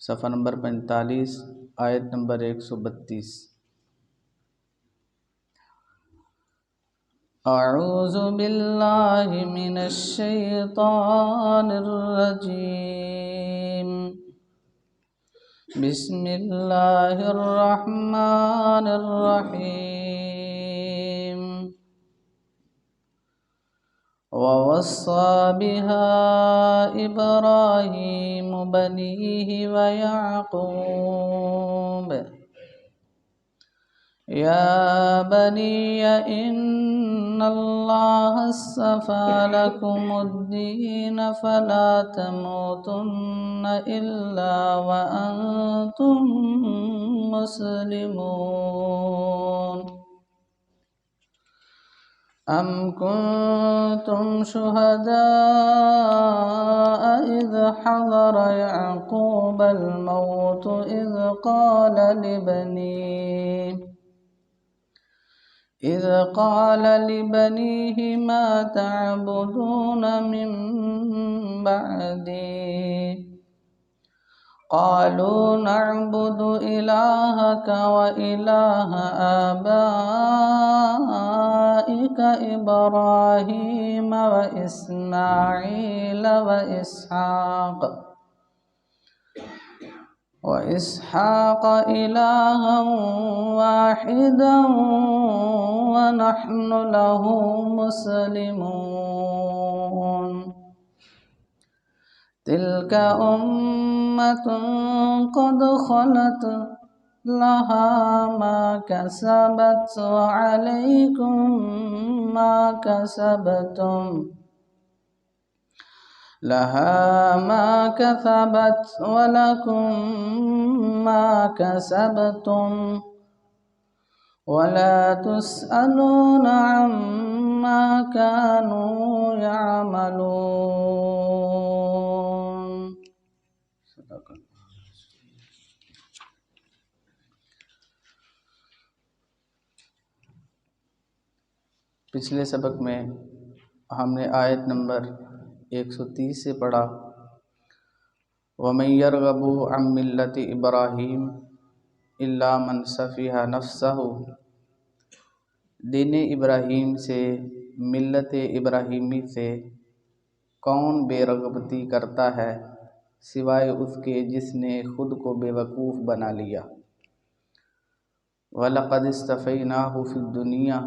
صفحہ نمبر 45 آیت نمبر 132۔ اعوذ باللہ من الشیطان الرجیم، بسم اللہ الرحمن الرحیم۔ ووصى بها إبراهيم بنيه ويعقوب يا بني إن الله اصطفى لكم الدين فلا تموتن إلا وأنتم مسلمون۔ أم كنتم شهداء إذ حضر يعقوب الموت إذ قال لبنيه ما تعبدون من بعدي قالوا نعبد إلهك وإله آبائك إبراهيم وإسماعيل وإسحاق إلها واحدا ونحن له مسلمون۔ تلك أمة قد خلت لها ما كسبت وعليكم ما كسبتم ولكم ما كسبتم ولا تسألون عما كانوا يعملون۔ پچھلے سبق میں ہم نے آیت نمبر 130 سے پڑھا، وَمَن يَرْغَبُ عَن مِّلَّةِ إِبْرَاهِيمَ إِلَّا مَن سَفِهَ نَفْسَهُ۔ دین ابراہیم سے، ملت ابراہیمی سے کون بے رغبتی کرتا ہے سوائے اس کے جس نے خود کو بے وقوف بنا لیا۔ وَلَقَدِ اصْطَفَيْنَاهُ فِي الدُّنْيَا،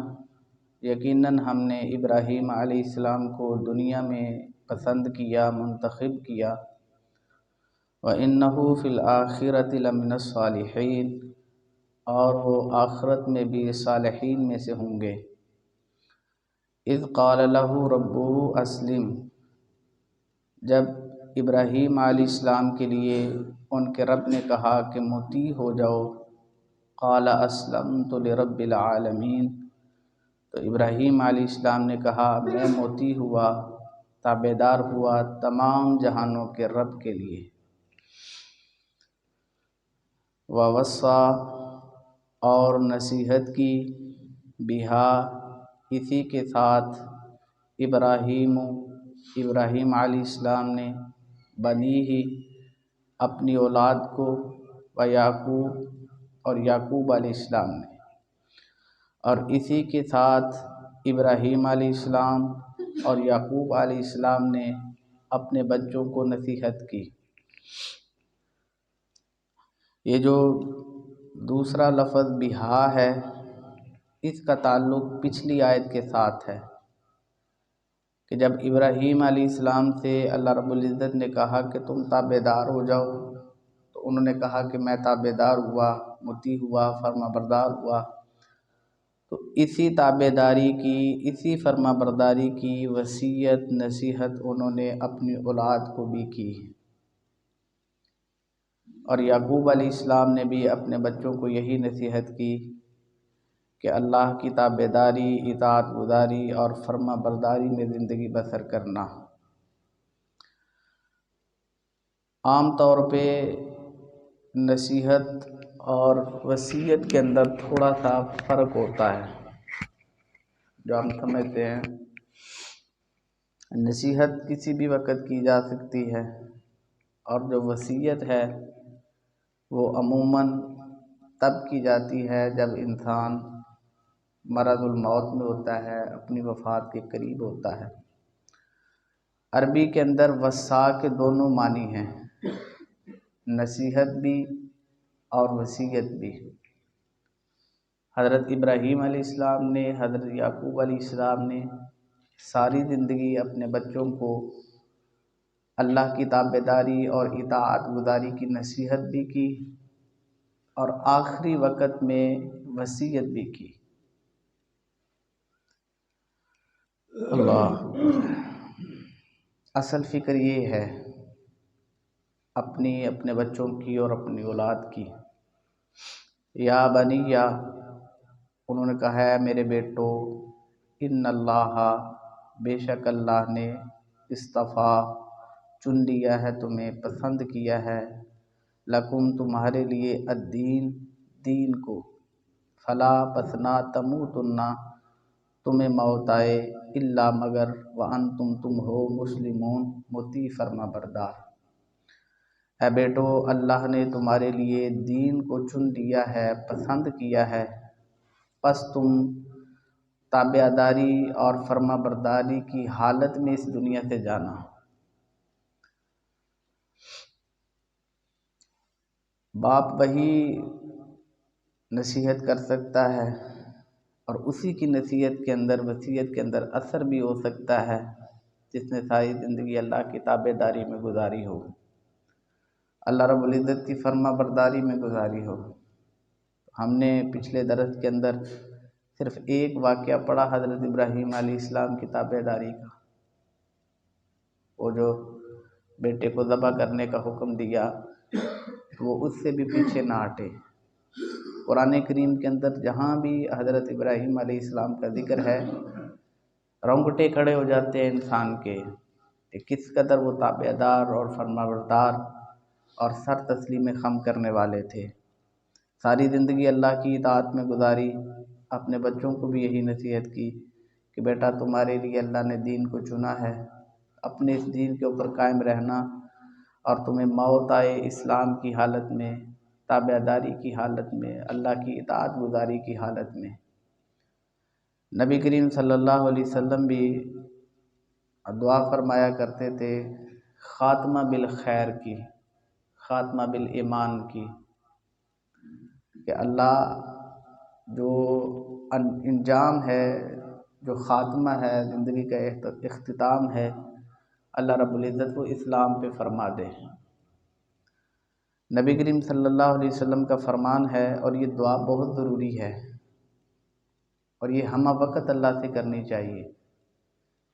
یقیناً ہم نے ابراہیم علیہ السلام کو دنیا میں پسند کیا، منتخب کیا۔ وَإِنَّهُ فِي الْآخِرَةِ لَمِنَ الصَّالِحِينَ، اور وہ آخرت میں بھی صالحین میں سے ہوں گے۔ اذ قال له ربه اسلم، جب ابراہیم علیہ السلام کے لیے ان کے رب نے کہا کہ مطیع ہو جاؤ۔ قال اسلمت لرب العالمین، تو ابراہیم علیہ السلام نے کہا میں مطیع ہوا، تابعدار ہوا تمام جہانوں کے رب کے لیے۔ ووصى، اور نصیحت کی، بہا، اسی کے ساتھ، ابراہیم علیہ السلام نے، بنیہ، اپنی اولاد کو، ویعقوب، اور یعقوب علیہ السلام نے، اور اسی کے ساتھ ابراہیم علیہ السلام اور یعقوب علیہ السلام نے اپنے بچوں کو نصیحت کی۔ یہ جو دوسرا لفظ بہا ہے، اس کا تعلق پچھلی آیت کے ساتھ ہے کہ جب ابراہیم علیہ السلام سے اللہ رب العزت نے کہا کہ تم تابعدار ہو جاؤ، تو انہوں نے کہا کہ میں تابعدار ہوا، مطیع ہوا، فرما بردار ہوا۔ تو اسی تابعداری کی، اسی فرما برداری کی وصیت، نصیحت انہوں نے اپنی اولاد کو بھی کی، اور یعقوب علیہ السلام نے بھی اپنے بچوں کو یہی نصیحت کی کہ اللہ کی تابعداری، اطاعت گزاری اور فرما برداری میں زندگی بسر کرنا۔ عام طور پہ نصیحت اور وصیت کے اندر تھوڑا سا فرق ہوتا ہے، جو ہم سمجھتے ہیں نصیحت کسی بھی وقت کی جا سکتی ہے، اور جو وصیت ہے وہ عموماً تب کی جاتی ہے جب انسان مرض الموت میں ہوتا ہے، اپنی وفات کے قریب ہوتا ہے۔ عربی کے اندر وصا کے دونوں معنی ہیں، نصیحت بھی اور وصیت بھی۔ حضرت ابراہیم علیہ السلام نے، حضرت یعقوب علیہ السلام نے ساری زندگی اپنے بچوں کو اللہ کی تابعداری اور اطاعت گزاری کی نصیحت بھی کی اور آخری وقت میں وصیت بھی کی۔ اللہ، اصل فکر یہ ہے اپنے بچوں کی اور اپنی اولاد کی۔ یا بنیا، انہوں نے کہا ہے میرے بیٹو، ان اللہ، بے شک اللہ نے اصطفیٰ، چن لیا ہے تمہیں، پسند کیا ہے، لکم تمہارے لیے، الدین، دین کو، فلا پس نہ تموتن، تمہیں موت آئے، الا مگر، وانتم تم ہو، مسلمون، مطیع فرما بردار۔ اے بیٹو، اللہ نے تمہارے لیے دین کو چن لیا ہے، پسند کیا ہے، پس تم تابعداری اور فرما برداری کی حالت میں اس دنیا سے جانا۔ باپ وہی نصیحت کر سکتا ہے اور اسی کی نصیحت کے اندر، وصیت کے اندر اثر بھی ہو سکتا ہے جس نے ساری زندگی اللہ کی تابعداری میں گزاری ہو، اللہ رب العزت کی فرما برداری میں گزاری ہو۔ ہم نے پچھلے درس کے اندر صرف ایک واقعہ پڑھا حضرت ابراہیم علیہ السلام کی تابعداری کا، وہ جو بیٹے کو ذبح کرنے کا حکم دیا وہ اس سے بھی پیچھے نہ ہٹے۔ قرآن کریم کے اندر جہاں بھی حضرت ابراہیم علیہ السلام کا ذکر ہے، رونگٹے کھڑے ہو جاتے ہیں انسان کے کہ کس قدر وہ تابعدار اور فرمانبردار اور سر تسلیم خم کرنے والے تھے۔ ساری زندگی اللہ کی اطاعت میں گزاری، اپنے بچوں کو بھی یہی نصیحت کی کہ بیٹا تمہارے لیے اللہ نے دین کو چنا ہے، اپنے اس دین کے اوپر قائم رہنا، اور تمہیں موت آئے اسلام کی حالت میں، تابعداری کی حالت میں، اللہ کی اطاعت گزاری کی حالت میں۔ نبی کریم صلی اللہ علیہ وسلم بھی دعا فرمایا کرتے تھے خاتمہ بالخیر کی، خاتمہ بالایمان کی، کہ اللہ جو انجام ہے، جو خاتمہ ہے، زندگی کا اختتام ہے، اللہ رب العزت کو اسلام پہ فرما دے۔ نبی کریم صلی اللہ علیہ وسلم کا فرمان ہے، اور یہ دعا بہت ضروری ہے اور یہ ہمہ وقت اللہ سے کرنی چاہیے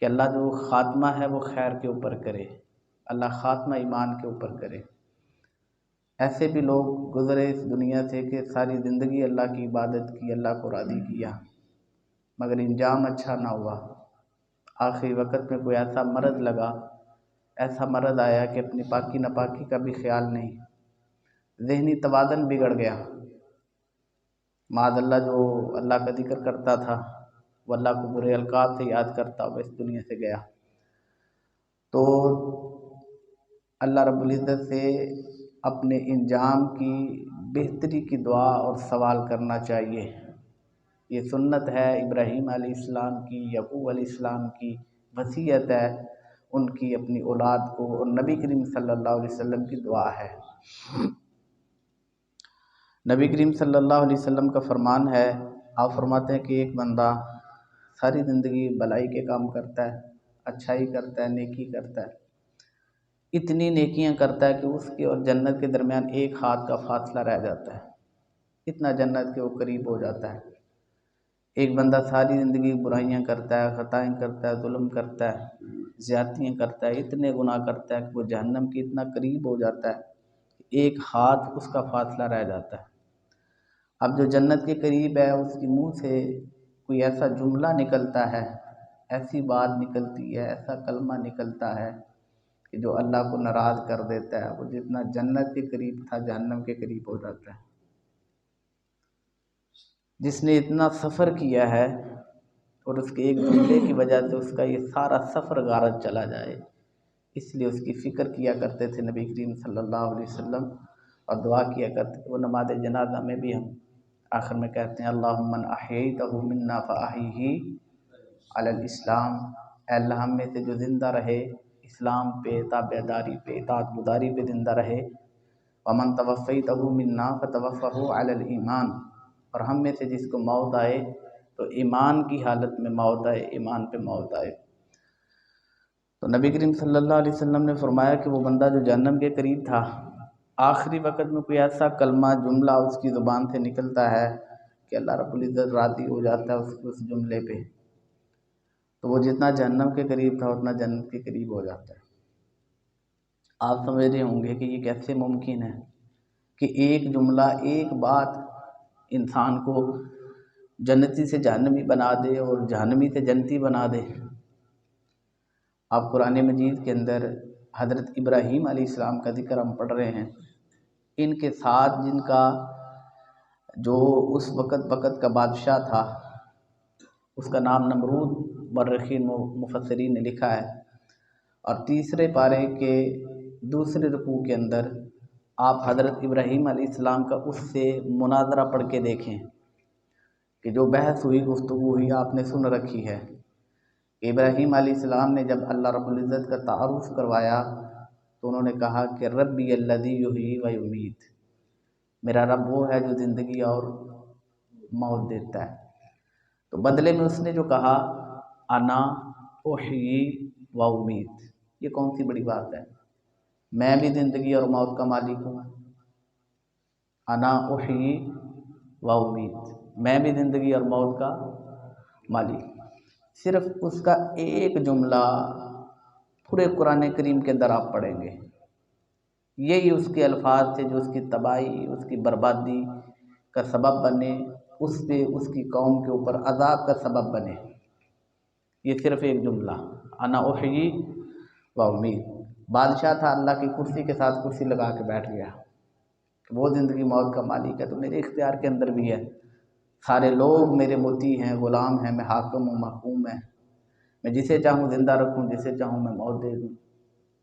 کہ اللہ جو خاتمہ ہے وہ خیر کے اوپر کرے، اللہ خاتمہ ایمان کے اوپر کرے۔ ایسے بھی لوگ گزرے اس دنیا سے کہ ساری زندگی اللہ کی عبادت کی، اللہ کو راضی کیا، مگر انجام اچھا نہ ہوا۔ آخری وقت میں کوئی ایسا مرض لگا، ایسا مرض آیا کہ اپنی پاکی ناپاکی کا بھی خیال نہیں، ذہنی توازن بگڑ گیا۔ معاذ اللہ جو اللہ کا ذکر کرتا تھا وہ اللہ کو برے القاب سے یاد کرتا وہ اس دنیا سے گیا۔ تو اللہ رب العزت سے اپنے انجام کی بہتری کی دعا اور سوال کرنا چاہیے۔ یہ سنت ہے ابراہیم علیہ السلام کی، یعقوب علیہ السلام کی وصیت ہے ان کی اپنی اولاد کو، اور نبی کریم صلی اللہ علیہ وسلم کی دعا ہے۔ نبی کریم صلی اللہ علیہ وسلم کا فرمان ہے، آپ فرماتے ہیں کہ ایک بندہ ساری زندگی بھلائی کے کام کرتا ہے، اچھائی کرتا ہے، نیکی کرتا ہے، اتنی نیکیاں کرتا ہے کہ اس کے اور جنت کے درمیان ایک ہاتھ کا فاصلہ رہ جاتا ہے، اتنا جنت کے وہ قریب ہو جاتا ہے۔ ایک بندہ ساری زندگی برائیاں کرتا ہے، خطائیں کرتا ہے، ظلم کرتا ہے، زیادتیاں کرتا ہے، اتنے گناہ کرتا ہے کہ وہ جہنم کے اتنا قریب ہو جاتا ہے، ایک ہاتھ اس کا فاصلہ رہ جاتا ہے۔ اب جو جنت کے قریب ہے اس کے منہ سے کوئی ایسا جملہ نکلتا ہے، ایسی بات نکلتی ہے، ایسا کلمہ نکلتا ہے کہ جو اللہ کو ناراض کر دیتا ہے، وہ جتنا جنت کے قریب تھا جہنم کے قریب ہو جاتا ہے۔ جس نے اتنا سفر کیا ہے اور اس کے ایک جملے کی وجہ سے اس کا یہ سارا سفر غارت چلا جائے، اس لیے اس کی فکر کیا کرتے تھے نبی کریم صلی اللہ علیہ وسلم، اور دعا کیا کرتے تھے۔ وہ نماز جنازہ میں بھی ہم آخر میں کہتے ہیں اللہم من احییتہ منا فاحیہ علی الاسلام، اے اللہ ہم میں سے جو زندہ رہے اسلام پہ، تابعداری پہ، اطاعت گزاری پہ زندہ رہے، ومن توفیتہ منا فتوفہ علی الایمان، اور ہم میں سے جس کو موت آئے تو ایمان کی حالت میں موت آئے، ایمان پہ موت آئے۔ تو نبی کریم صلی اللہ علیہ وسلم نے فرمایا کہ وہ بندہ جو جہنم کے قریب تھا، آخری وقت میں کوئی ایسا کلمہ جملہ اس کی زبان سے نکلتا ہے کہ اللہ رب العزت راضی ہو جاتا ہے اس جملے پہ، تو وہ جتنا جہنم کے قریب تھا اتنا جنت کے قریب ہو جاتا ہے۔ آپ سمجھ رہے ہوں گے کہ یہ کیسے ممکن ہے کہ ایک جملہ، ایک بات انسان کو جنتی سے جہنمی بنا دے اور جہنمی سے جنتی بنا دے۔ آپ قرآن مجید کے اندر حضرت ابراہیم علیہ السلام کا ذکر ہم پڑھ رہے ہیں، ان کے ساتھ جن کا جو اس وقت کا بادشاہ تھا اس کا نام نمرود مورخین مفسرین نے لکھا ہے، اور تیسرے پارے کے دوسرے رکوع کے اندر آپ حضرت ابراہیم علیہ السلام کا اس سے مناظرہ پڑھ کے دیکھیں کہ جو بحث ہوئی، گفتگو ہوئی، آپ نے سن رکھی ہے کہ ابراہیم علیہ السلام نے جب اللہ رب العزت کا تعارف کروایا تو انہوں نے کہا کہ ربی الذی یحیی و یمیت، میرا رب وہ ہے جو زندگی اور موت دیتا ہے۔ تو بدلے میں اس نے جو کہا انا احیی و امیت، یہ کون سی بڑی بات ہے؟ میں بھی زندگی اور موت کا مالک ہوں، انا احیی و امیت، میں بھی زندگی اور موت کا مالک۔ صرف اس کا ایک جملہ پورے قرآن کریم کے اندر آپ پڑھیں گے، یہی اس کے الفاظ سے جو اس کی تباہی، اس کی بربادی کا سبب بنے، اس پہ، اس کی قوم کے اوپر عذاب کا سبب بنے۔ یہ صرف ایک جملہ انا احیی و امیت۔ بادشاہ تھا، اللہ کی کرسی کے ساتھ کرسی لگا کے بیٹھ گیا کہ وہ زندگی موت کا مالک ہے تو میرے اختیار کے اندر بھی ہے، سارے لوگ میرے مطیع ہیں، غلام ہیں، میں حاکم ہوں، محکوم ہے، میں جسے چاہوں زندہ رکھوں، جسے چاہوں میں موت دے دوں،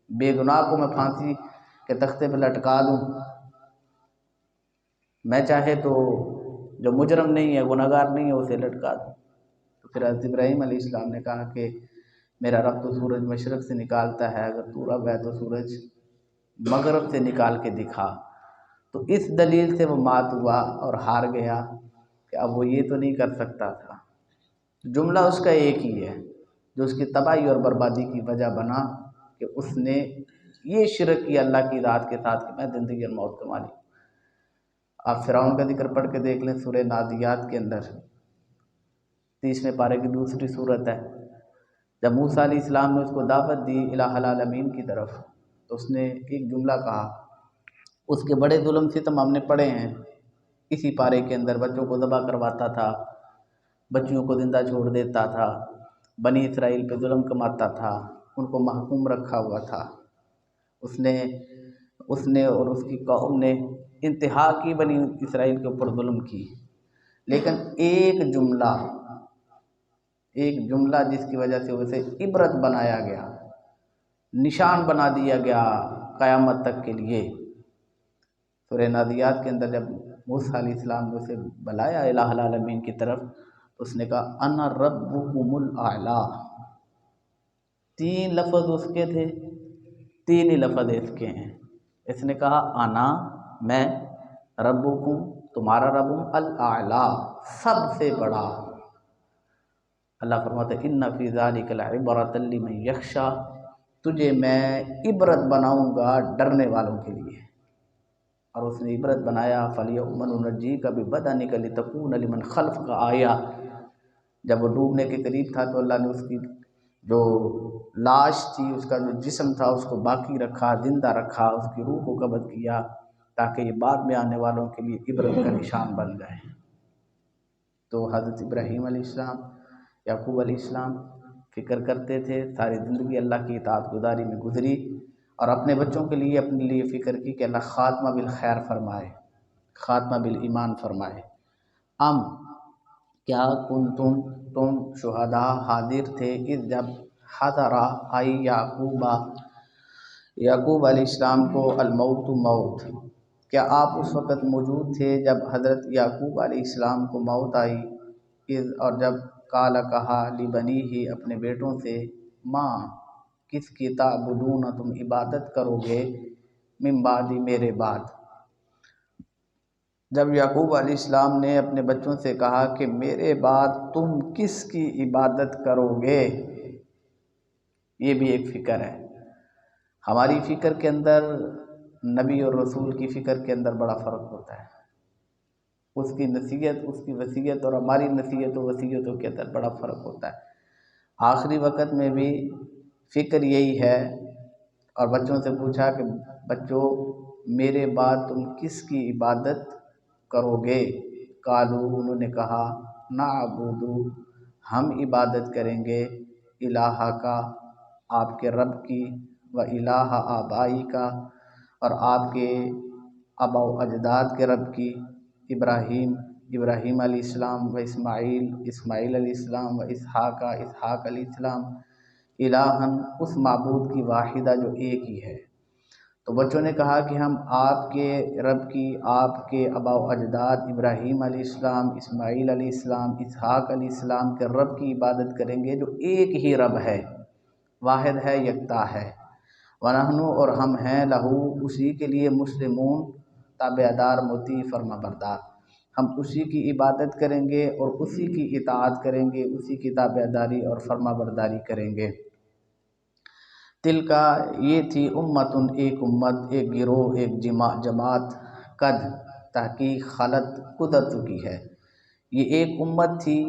بے گناہ کو میں پھانسی کے تختے پہ لٹکا دوں، میں چاہے تو جو مجرم نہیں ہے، گناہگار نہیں ہے، اسے لٹکا دوں۔ تو پھر حضرت ابراہیم علیہ السلام نے کہا کہ میرا رب تو سورج مشرق سے نکالتا ہے، اگر تو رب ہے تو سورج مغرب سے نکال کے دکھا۔ تو اس دلیل سے وہ مات ہوا اور ہار گیا کہ اب وہ یہ تو نہیں کر سکتا تھا۔ جملہ اس کا ایک ہی ہے جو اس کی تباہی اور بربادی کی وجہ بنا کہ اس نے یہ شرک کیا اللہ کی ذات کے ساتھ کہ میں زندگی اور موت کا مالک ہوں۔ آپ فرعون کا ذکر پڑھ کے دیکھ لیں سورہ نادیات کے اندر، 30ویں پارے کی دوسری صورت ہے۔ جب موسیٰ علیہ السلام نے اس کو دعوت دی الہ العالمین کی طرف تو اس نے ایک جملہ کہا، اس کے بڑے ظلم ستم ہم نے پڑھے ہیں اسی پارے کے اندر، بچوں کو ذبح کرواتا تھا، بچیوں کو زندہ چھوڑ دیتا تھا، بنی اسرائیل پہ ظلم کماتا تھا، ان کو محکوم رکھا ہوا تھا۔ اس نے اور اس کی قوم نے انتہا کی بنی اسرائیل کے اوپر ظلم کی، لیکن ایک جملہ جس کی وجہ سے اسے عبرت بنایا گیا، نشان بنا دیا گیا قیامت تک کے لیے۔ سورہ نادیات کے اندر جب موسیٰ علیہ السلام نے اسے بلایا الہ العالمین کی طرف تو اس نے کہا انا ربکم الاعلی۔ 3 لفظ اس کے تھے، 3 ہی لفظ اس کے ہیں۔ اس نے کہا انا، میں، ربکم، تمہارا رب ہوں، الاعلی، سب سے بڑا۔ اللہ فرماتا ہے ان فی ذلک لعبرۃ لمن یخشی، تجھے میں عبرت بناؤں گا ڈرنے والوں کے لیے۔ اور اس نے عبرت بنایا فَالْيَوْمَ نُنَجِّيكَ بِبَدَنِكَ لِتَكُونَ لِمَنْ خَلْفَكَ آیَةً۔ جب وہ ڈوبنے کے قریب تھا تو اللہ نے اس کی جو لاش تھی، اس کا جو جسم تھا، اس کو باقی رکھا، زندہ رکھا، اس کی روح کو قبض کیا تاکہ یہ بعد میں آنے والوں کے لیے عبرت کا نشان بن جائے۔ تو حضرت ابراہیم علیہ السلام، یعقوب علیہ السلام فکر کرتے تھے، ساری زندگی اللہ کی اطاعت گزاری میں گزری، اور اپنے بچوں کے لیے، اپنے لیے فکر کی کہ اللہ خاتمہ بالخیر فرمائے، خاتمہ بالایمان فرمائے۔ کیا تم شہداء حاضر تھے اذ جب حضر آئی یعقوب علیہ السلام کو الموت، موت، کیا آپ اس وقت موجود تھے جب حضرت یعقوب علیہ السلام کو موت آئی، اور جب قال کہا لبنی ہی اپنے بیٹوں سے، ماں کس کی تعبدون تم عبادت کرو گے، من بعدی میرے بعد۔ جب یعقوب علیہ السلام نے اپنے بچوں سے کہا کہ میرے بعد تم کس کی عبادت کرو گے، یہ بھی ایک فکر ہے۔ ہماری فکر کے اندر نبی اور رسول کی فکر کے اندر بڑا فرق ہوتا ہے، اس کی نصیحت، اس کی وصیت اور ہماری نصیحت و وصیتوں کے اندر بڑا فرق ہوتا ہے۔ آخری وقت میں بھی فکر یہی ہے، اور بچوں سے پوچھا کہ بچوں میرے بعد تم کس کی عبادت کرو گے، قالو انہوں نے کہا نعبد ہم عبادت کریں گے، الہ کا آپ کے رب کی، و الہ آبائی کا اور آپ کے آبا و اجداد کے رب کی، ابراہیم علیہ السلام و اسماعیل علیہ السلام و اسحاق علیہ السلام، الہن اس معبود کی واحدہ جو ایک ہی ہے۔ تو بچوں نے کہا کہ ہم آپ کے رب کی، آپ کے آبا و اجداد ابراہیم علیہ السلام، اسماعیل علیہ السلام، اسحاق علیہ السلام کے رب کی عبادت کریں گے جو ایک ہی رب ہے، واحد ہے، یکتا ہے۔ وَنَحْنُ اور ہم ہیں لہو اسی کے لیے، مسلمون تابع دار، مطیع فرما بردار، ہم اسی کی عبادت کریں گے اور اسی کی اطاعت کریں گے، اسی کی تابع داری اور فرما برداری کریں گے۔ تلکا یہ تھی امتن ایک امت، ایک گروہ، ایک جماعت، قد تحقیق خلط گزر چکی ہے، یہ ایک امت تھی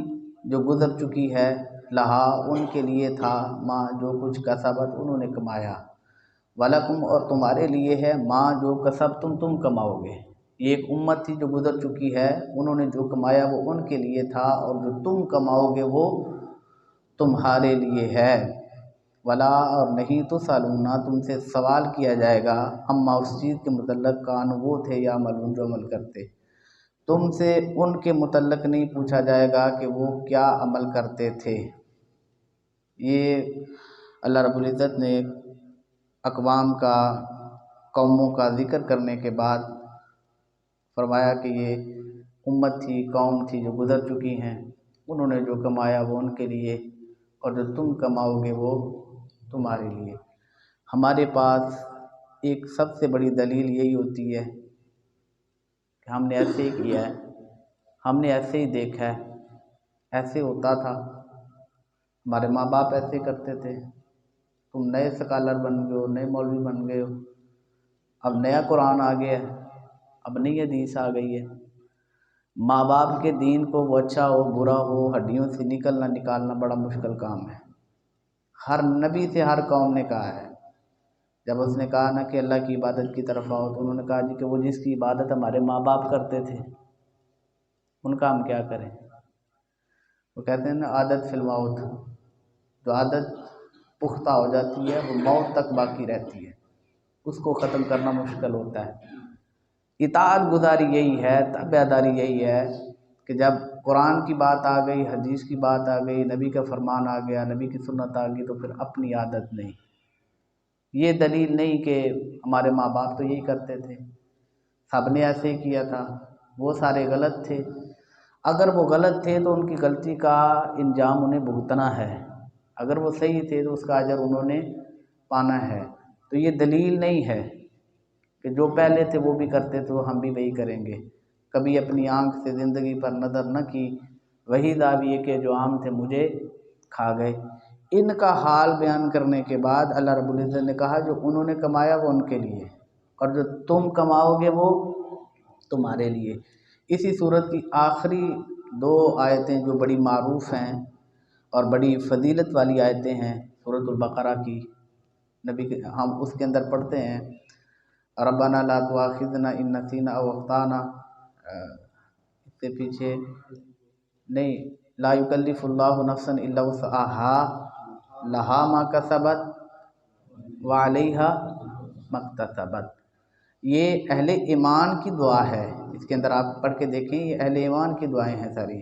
جو گزر چکی ہے، لہا ان کے لیے تھا، ماں جو کچھ کسبت انہوں نے کمایا، ولکم اور تمہارے لیے ہے، ماں جو کسب تم کماؤ گے۔ یہ ایک امت تھی جو گزر چکی ہے، انہوں نے جو کمایا وہ ان کے لیے تھا، اور جو تم کماؤ گے وہ تمہارے لیے ہے۔ ولا اور نہیں تسألون تم سے سوال کیا جائے گا، اما اس چیز کے متعلق کان وہ تھے یا عملون جو عمل کرتے، تم سے ان کے متعلق نہیں پوچھا جائے گا کہ وہ کیا عمل کرتے تھے۔ یہ اللہ رب العزت نے اقوام کا، قوموں کا ذکر کرنے کے بعد فرمایا کہ یہ امت تھی، قوم تھی جو گزر چکی ہیں، انہوں نے جو کمایا وہ ان کے لیے، اور جو تم کماؤ گے وہ تمہارے لیے۔ ہمارے پاس ایک سب سے بڑی دلیل یہی ہوتی ہے کہ ہم نے ایسے ہی کیا ہے، ہم نے ایسے ہی دیکھا ہے، ایسے ہوتا تھا، ہمارے ماں باپ ایسے کرتے تھے، تم نئے سکالر بن گئے ہو، نئے مولوی بن گئے ہو، اب نیا قرآن آ گیا ہے، اب نئی حدیث آ گئی ہے۔ ماں باپ کے دین کو وہ اچھا ہو برا ہو، ہڈیوں سے نکالنا بڑا مشکل کام ہے۔ ہر نبی سے ہر قوم نے کہا ہے، جب اس نے کہا نا کہ اللہ کی عبادت کی طرف آؤ، تو انہوں نے کہا جی کہ وہ جس کی عبادت ہمارے ماں باپ کرتے تھے ان کا ہم کیا کریں۔ وہ کہتے ہیں نا عادت فی الموت، جو عادت پختہ ہو جاتی ہے وہ موت تک باقی رہتی ہے، اس کو ختم کرنا مشکل ہوتا ہے۔ اطاعت گزاری یہی ہے، تابعداری یہی ہے کہ جب قرآن کی بات آ گئی، حدیث کی بات آ گئی، نبی کا فرمان آ گیا، نبی کی سنت آ گئی، تو پھر اپنی عادت نہیں۔ یہ دلیل نہیں کہ ہمارے ماں باپ تو یہی کرتے تھے، سب نے ایسے ہی کیا تھا، وہ سارے غلط تھے۔ اگر وہ غلط تھے تو ان کی غلطی کا انجام انہیں بھگتنا ہے، اگر وہ صحیح تھے تو اس کا اجر انہوں نے پانا ہے۔ تو یہ دلیل نہیں ہے کہ جو پہلے تھے وہ بھی کرتے تھے تو ہم بھی وہی کریں گے۔ کبھی اپنی آنکھ سے زندگی پر نظر نہ کی، وہی دعویے کے جو عام تھے مجھے کھا گئے۔ ان کا حال بیان کرنے کے بعد اللہ رب العزت نے کہا جو انہوں نے کمایا وہ ان کے لیے، اور جو تم کماؤ گے وہ تمہارے لیے۔ اسی صورت کی آخری دو آیتیں جو بڑی معروف ہیں اور بڑی فضیلت والی آیتیں ہیں، سورۃ البقرہ کی، نبی کے ہم اس کے اندر پڑھتے ہیں ربنا لا تؤاخذنا ان نسینا او اخطانا، اس سے پیچھے نہیں، لا یکلف اللہ نفسا الا وسعها لہا ما کسبت وعلیہا ما اکتسبت۔ یہ اہل ایمان کی دعا ہے، اس کے اندر آپ پڑھ کے دیکھیں، یہ اہل ایمان کی دعائیں ہیں ساری۔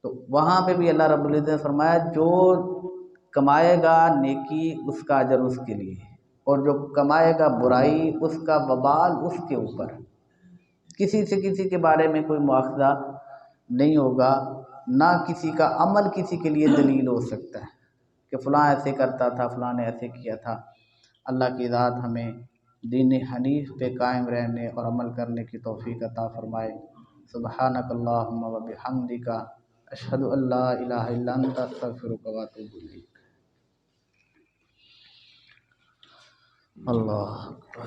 تو وہاں پہ بھی اللہ رب العزت نے فرمایا جو کمائے گا نیکی اس کا اجر اس کے لیے، اور جو کمائے گا برائی اس کا وبال اس کے اوپر۔ کسی سے کسی کے بارے میں کوئی مواخذہ نہیں ہوگا، نہ کسی کا عمل کسی کے لیے دلیل ہو سکتا ہے کہ فلاں ایسے کرتا تھا، فلاں نے ایسے کیا تھا۔ اللہ کی ذات ہمیں دین حنیف پہ قائم رہنے اور عمل کرنے کی توفیق عطا فرمائے۔ سبحانک اللہم و بحمدک، اشہد ان لا الہ الا انت، استغفرک و اتوب الیک۔ اللہ اکبر۔